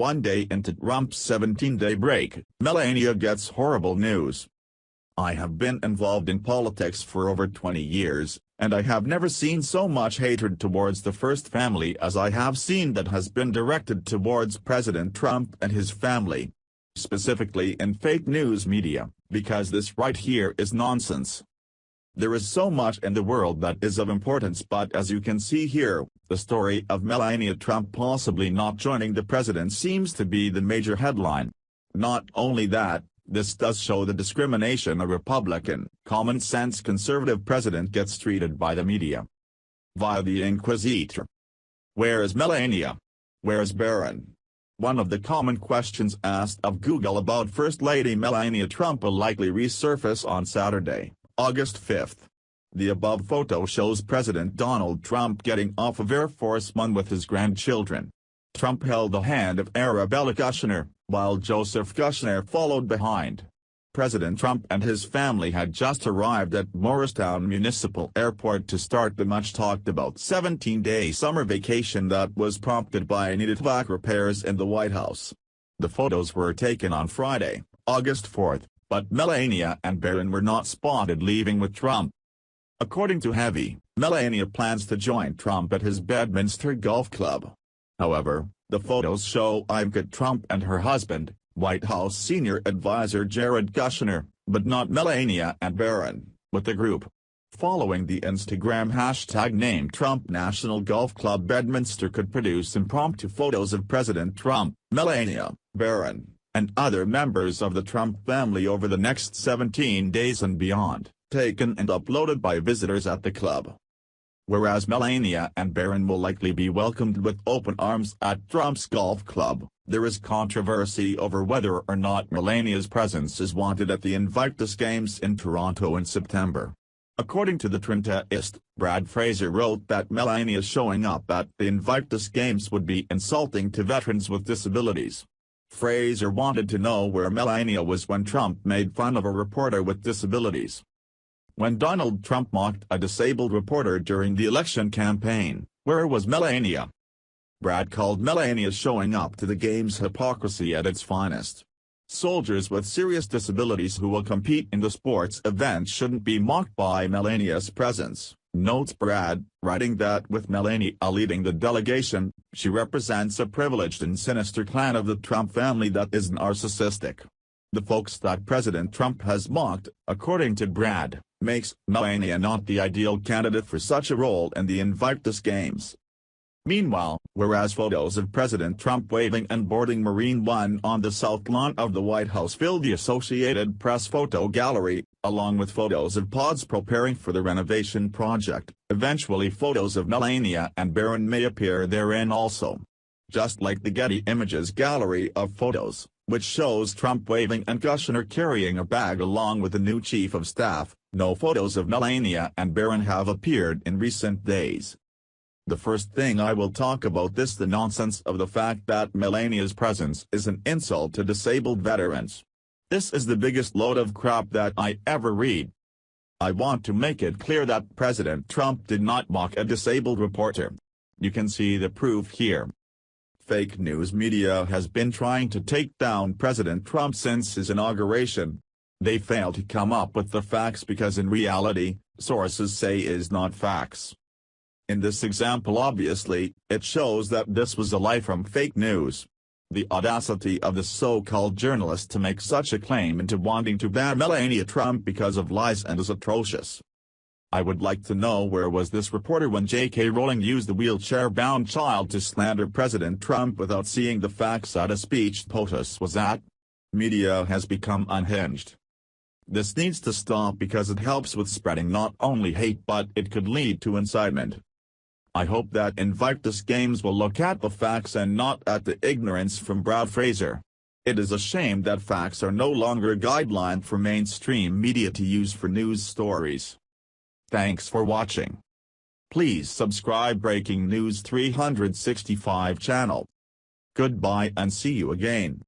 One day into Trump's 17-day break, Melania gets horrible news. I have been involved in politics for over 20 years, and I have never seen so much hatred towards the first family as I have seen that has been directed towards President Trump and his family. Specifically in fake news media, because this right here is nonsense. There is so much in the world that is of importance, but as you can see here, the story of Melania Trump possibly not joining the president seems to be the major headline. Not only that, this does show the discrimination a Republican, common-sense conservative president gets treated by the media. Via the Inquisitor. Where is Melania? Where is Barron? One of the common questions asked of Google about First Lady Melania Trump will likely resurface on Saturday, August 5. The above photo shows President Donald Trump getting off of Air Force One with his grandchildren. Trump held the hand of Arabella Kushner, while Joseph Kushner followed behind. President Trump and his family had just arrived at Morristown Municipal Airport to start the much-talked-about 17-day summer vacation that was prompted by needed HVAC repairs in the White House. The photos were taken on Friday, August 4, but Melania and Barron were not spotted leaving with Trump. According to Heavy, Melania plans to join Trump at his Bedminster Golf Club. However, the photos show Ivanka Trump and her husband, White House senior advisor Jared Kushner, but not Melania and Barron, with the group. Following the Instagram hashtag named Trump National Golf Club, Bedminster could produce impromptu photos of President Trump, Melania, Barron, and other members of the Trump family over the next 17 days and beyond, taken and uploaded by visitors at the club. Whereas Melania and Barron will likely be welcomed with open arms at Trump's golf club, there is controversy over whether or not Melania's presence is wanted at the Invictus Games in Toronto in September. According to the Trentist, Brad Fraser wrote that Melania showing up at the Invictus Games would be insulting to veterans with disabilities. Fraser wanted to know where Melania was when Trump made fun of a reporter with disabilities. When Donald Trump mocked a disabled reporter during the election campaign, where was Melania? Brad called Melania's showing up to the games hypocrisy at its finest. Soldiers with serious disabilities who will compete in the sports event shouldn't be mocked by Melania's presence, notes Brad, writing that with Melania leading the delegation, she represents a privileged and sinister clan of the Trump family that is narcissistic. The folks that President Trump has mocked, according to Brad, makes Melania not the ideal candidate for such a role in the Invictus Games. Meanwhile, whereas photos of President Trump waving and boarding Marine One on the south lawn of the White House filled the Associated Press photo gallery, along with photos of pods preparing for the renovation project, eventually photos of Melania and Barron may appear therein also. Just like the Getty Images gallery of photos, which shows Trump waving and Kushner carrying a bag along with the new chief of staff, no photos of Melania and Barron have appeared in recent days. The first thing I will talk about is the nonsense of the fact that Melania's presence is an insult to disabled veterans. This is the biggest load of crap that I ever read. I want to make it clear that President Trump did not mock a disabled reporter. You can see the proof here. Fake news media has been trying to take down President Trump since his inauguration. They fail to come up with the facts because in reality, sources say is not facts. In this example obviously, it shows that this was a lie from fake news. The audacity of the so-called journalist to make such a claim into wanting to ban Melania Trump because of lies and is atrocious. I would like to know where was this reporter when J.K. Rowling used the wheelchair-bound child to slander President Trump without seeing the facts at a speech POTUS was at? Media has become unhinged. This needs to stop because it helps with spreading not only hate but it could lead to incitement. I hope that Invictus Games will look at the facts and not at the ignorance from Brad Fraser. It is a shame that facts are no longer a guideline for mainstream media to use for news stories. Thanks for watching. Please subscribe Breaking News 365 channel. Goodbye and see you again.